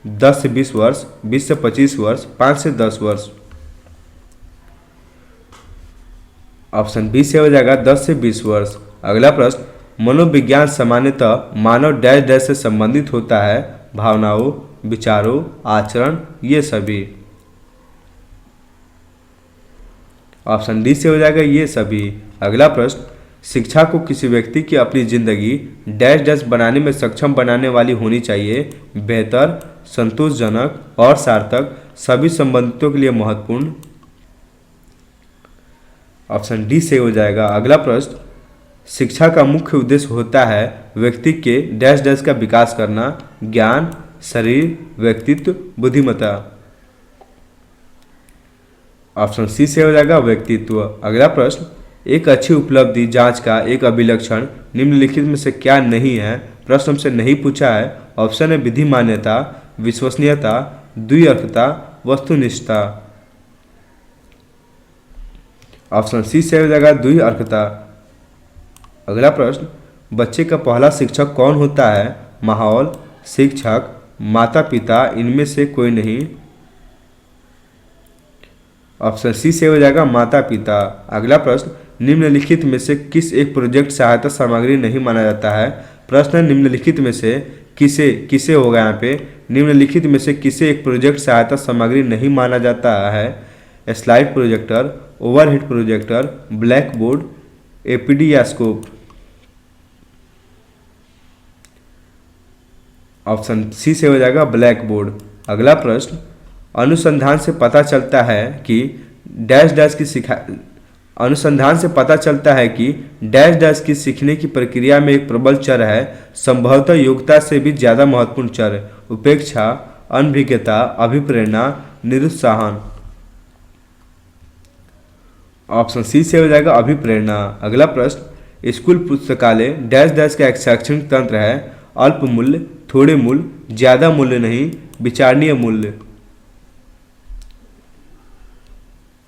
10 से 20 वर्ष, 20 से 25 वर्ष, 5 से 10 वर्ष। ऑप्शन बी से हो जाएगा 10 से 20 वर्ष। अगला प्रश्न, मनोविज्ञान सामान्यतः मानव डैश डैश से संबंधित होता है, भावनाओं, विचारों, आचरण, ये सभी। ऑप्शन डी से हो जाएगा ये सभी। अगला प्रश्न, शिक्षा को किसी व्यक्ति की अपनी जिंदगी डैश डैश बनाने में सक्षम बनाने वाली होनी चाहिए, बेहतर, संतोषजनक और सार्थक, सभी संबंधितों के लिए महत्वपूर्ण। ऑप्शन डी से हो जाएगा। अगला प्रश्न, शिक्षा का मुख्य उद्देश्य होता है व्यक्ति के डैश डैश का विकास करना, ज्ञान, शरीर, व्यक्तित्व, बुद्धिमत्ता। ऑप्शन सी से हो जाएगा व्यक्तित्व। अगला प्रश्न, एक अच्छी उपलब्धि जांच का एक अभिलक्षण निम्नलिखित में से क्या नहीं है? प्रश्न हमसे नहीं पूछा है। ऑप्शन है विधि मान्यता, विश्वसनीयता, द्विअर्थता, वस्तुनिष्ठता। ऑप्शन सी से हो जाएगा द्विअर्थता। अगला प्रश्न, बच्चे का पहला शिक्षक कौन होता है? माहौल, शिक्षक, माता पिता, इनमें से कोई नहीं। ऑप्शन सी से हो जाएगा माता पिता। अगला प्रश्न, निम्नलिखित में से किस एक प्रोजेक्ट सहायता सामग्री नहीं माना जाता है? प्रश्न निम्नलिखित में से किसे किसे होगा यहाँ पे? निम्नलिखित में से किसे एक प्रोजेक्ट सहायता सामग्री नहीं माना जाता है? Slide projector, overhead projector, black board, APD या स्कोप। ऑप्शन सी से हो जाएगा ब्लैक बोर्ड। अगला प्रश्न, अनुसंधान से पता चलता है कि डैश डैश की सीखने की प्रक्रिया में एक प्रबल चर है, संभवतः योग्यता से भी ज्यादा महत्वपूर्ण चर, उपेक्षा, अनभिज्ञता, अभिप्रेरणा, निरुत्साहन। ऑप्शन सी से हो जाएगा अभिप्रेरणा। अगला प्रश्न, स्कूल पुस्तकालय डैश डैश का एक शैक्षणिक तंत्र है, अल्प मूल्य, थोड़े मूल्य, ज्यादा मूल्य नहीं, विचारणीय मूल्य।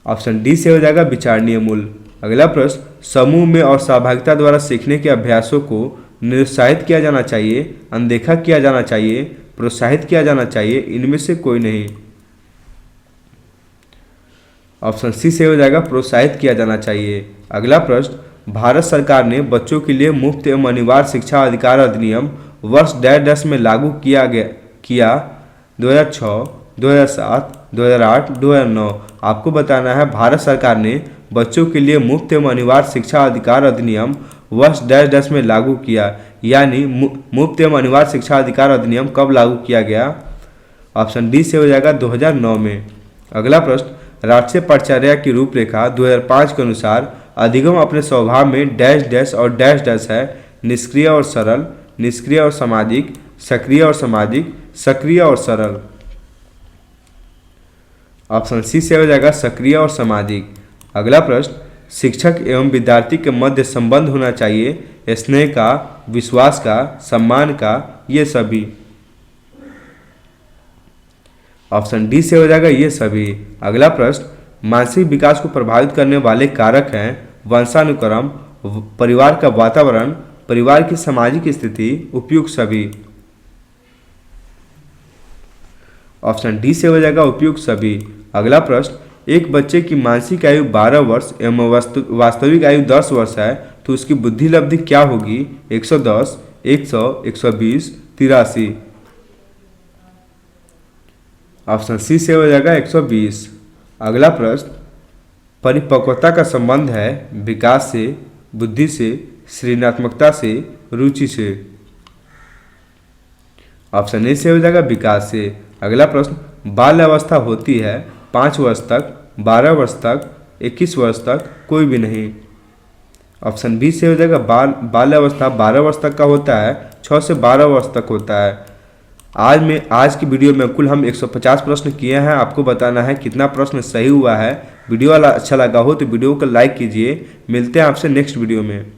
ऑप्शन डी से हो जाएगा विचारणीय मूल्य। अगला प्रश्न, समूह में और सहभागिता द्वारा सीखने के अभ्यासों को निरुत्साहित किया जाना चाहिए, अनदेखा किया जाना चाहिए, प्रोत्साहित किया जाना चाहिए, इनमें से कोई नहीं। ऑप्शन सी से हो जाएगा प्रोत्साहित किया जाना चाहिए। अगला प्रश्न, भारत सरकार ने बच्चों के लिए मुफ्त एवं अनिवार्य शिक्षा अधिकार अधिनियम वर्ष डैश डैश में लागू किया 2006, 2007, 2008, 2009। आपको बताना है भारत सरकार ने बच्चों के लिए मुफ्त एवं अनिवार्य शिक्षा अधिकार अधिनियम वर्ष डैश डैश में लागू किया, यानी मुफ्त एवं अनिवार्य शिक्षा अधिकार अधिनियम कब लागू किया गया? ऑप्शन डी से हो जाएगा 2009 में। अगला प्रश्न, राष्ट्रीय परीक्षा की रूपरेखा 2005 के अनुसार अधिगम अपने स्वभाव में डैश डैश और डैश डैश है, निष्क्रिय और सरल, निष्क्रिय और सामाजिक, सक्रिय और सामाजिक, सक्रिय और सरल। ऑप्शन सी से हो जाएगा सक्रिय और सामाजिक। अगला प्रश्न, शिक्षक एवं विद्यार्थी के मध्य संबंध होना चाहिए, स्नेह का, विश्वास का, सम्मान का, ये सभी। ऑप्शन डी से हो जाएगा ये सभी। अगला प्रश्न, मानसिक विकास को प्रभावित करने वाले कारक हैं वंशानुक्रम, परिवार का वातावरण, परिवार की सामाजिक स्थिति, उपयुक्त सभी। ऑप्शन डी से हो जाएगा उपयुक्त सभी। अगला प्रश्न, एक बच्चे की मानसिक आयु 12 वर्ष एवं वास्तविक आयु 10 वर्ष है तो उसकी बुद्धि लब्धि क्या होगी? 110, 100, 120, 83। ऑप्शन सी से हो जाएगा 120। अगला प्रश्न, परिपक्वता का संबंध है विकास से, बुद्धि से, सृजनात्मकता से, रुचि से। ऑप्शन ए से हो जाएगा विकास से। अगला प्रश्न, बाल्य अवस्था होती है 5 वर्ष तक, 12 वर्ष तक, 21 वर्ष तक, कोई भी नहीं। ऑप्शन बी से हो जाएगा बाल्य अवस्था 12 वर्ष तक का होता है, 6 से 12 वर्ष तक होता है। आज की वीडियो में कुल हम 150 प्रश्न किए हैं। आपको बताना है कितना प्रश्न सही हुआ है। वीडियो अच्छा लगा हो तो वीडियो को लाइक कीजिए। मिलते हैं आपसे नेक्स्ट वीडियो में।